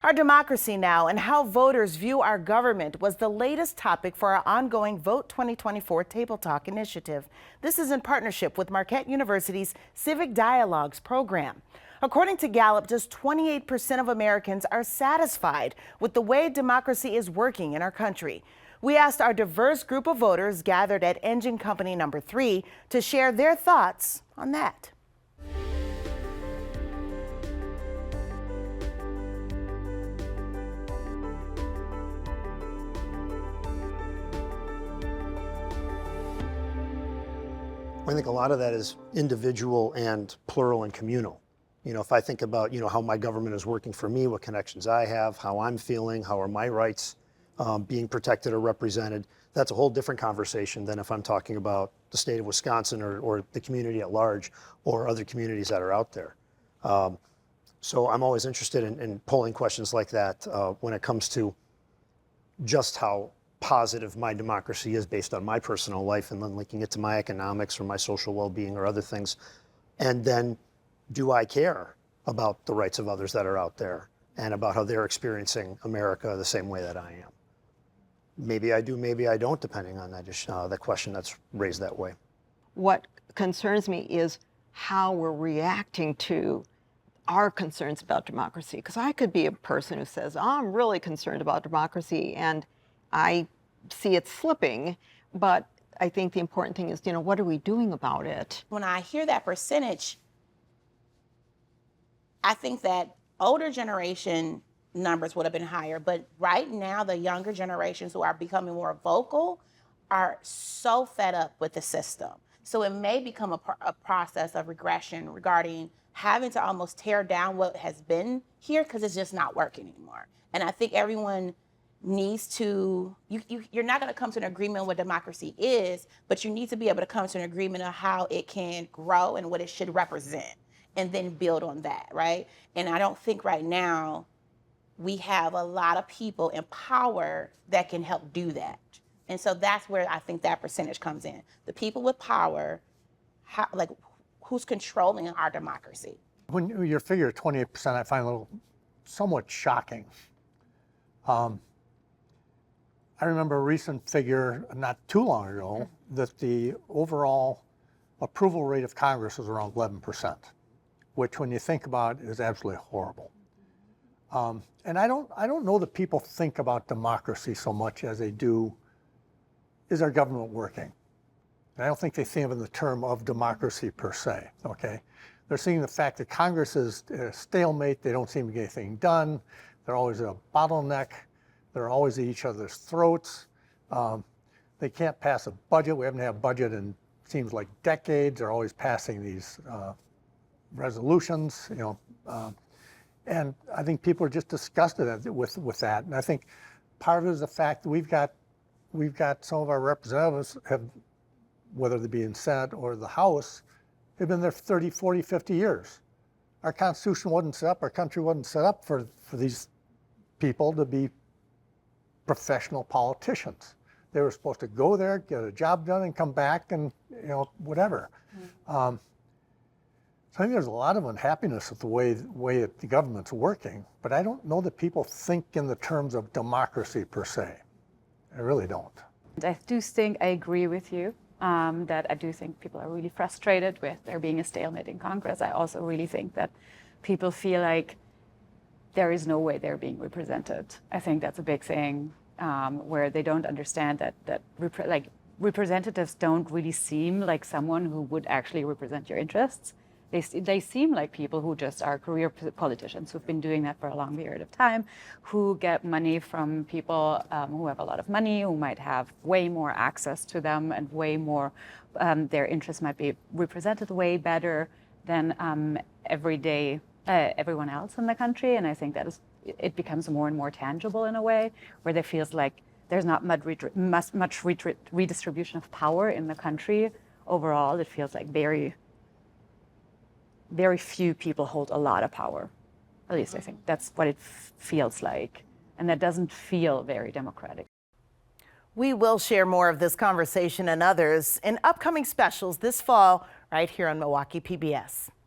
Our democracy now and how voters view our government was the latest topic for our ongoing Vote 2024 Table Talk initiative. This is in partnership with Marquette University's Civic Dialogues program. According to Gallup, just 28% of Americans are satisfied with the way democracy is working in our country. We asked our diverse group of voters gathered at Engine Company number 3 to share their thoughts on that. I think a lot of that is individual and plural and communal. If I think about, how my government is working for me, what connections I have, how I'm feeling, how are my rights being protected or represented, that's a whole different conversation than if I'm talking about the state of Wisconsin or the community at large or other communities that are out there. So I'm always interested in polling questions like that when it comes to just how positive my democracy is based on my personal life, and then linking it to my economics or my social well-being or other things. And then, do I care about the rights of others that are out there and about how they're experiencing America the same way that I am? Maybe I do, maybe I don't, depending on that question that's raised that way. What concerns me is how we're reacting to our concerns about democracy. Because I could be a person who says, I'm really concerned about democracy, and I see it slipping, but I think the important thing is, what are we doing about it? When I hear that percentage, I think that older generation numbers would have been higher, but right now the younger generations who are becoming more vocal are so fed up with the system. So it may become a process of regression regarding having to almost tear down what has been here because it's just not working anymore. And I think everyone needs to, you're not going to come to an agreement on what democracy is, but you need to be able to come to an agreement on how it can grow and what it should represent, and then build on that, right? And I don't think right now we have a lot of people in power that can help do that. And so that's where I think that percentage comes in. The people with power, who's controlling our democracy? When your figure 28%, I find a little somewhat shocking. I remember a recent figure not too long ago that the overall approval rate of Congress was around 11%, which when you think about it is absolutely horrible. And I don't know that people think about democracy so much as they do, is our government working? And I don't think they think of it in the term of democracy per se, okay? They're seeing the fact that Congress is a stalemate, they don't seem to get anything done, they're always a bottleneck, they're always at each other's throats. They can't pass a budget. We haven't had a budget in seems like decades. They're always passing these resolutions, and I think people are just disgusted with that. And I think part of it is the fact that we've got some of our representatives have, whether they be in Senate or the House, have been there 30, 40, 50 years. Our Constitution wasn't set up, our country wasn't set up for these people to be professional politicians. They were supposed to go there, get a job done, and come back and, whatever. So I think there's a lot of unhappiness with the way the government's working, but I don't know that people think in the terms of democracy per se. I really don't. I do think I agree with you that I do think people are really frustrated with there being a stalemate in Congress. I also really think that people feel like there is no way they're being represented. I think that's a big thing where they don't understand that representatives don't really seem like someone who would actually represent your interests. They seem like people who just are career politicians who've been doing that for a long period of time, who get money from people who have a lot of money, who might have way more access to them and way more, their interests might be represented way better than everyone else in the country. And I think that it becomes more and more tangible in a way where there feels like there's not much redistribution of power in the country. Overall, it feels like very few people hold a lot of power. At least I think that's what it feels like. And that doesn't feel very democratic. We will share more of this conversation and others in upcoming specials this fall right here on Milwaukee PBS.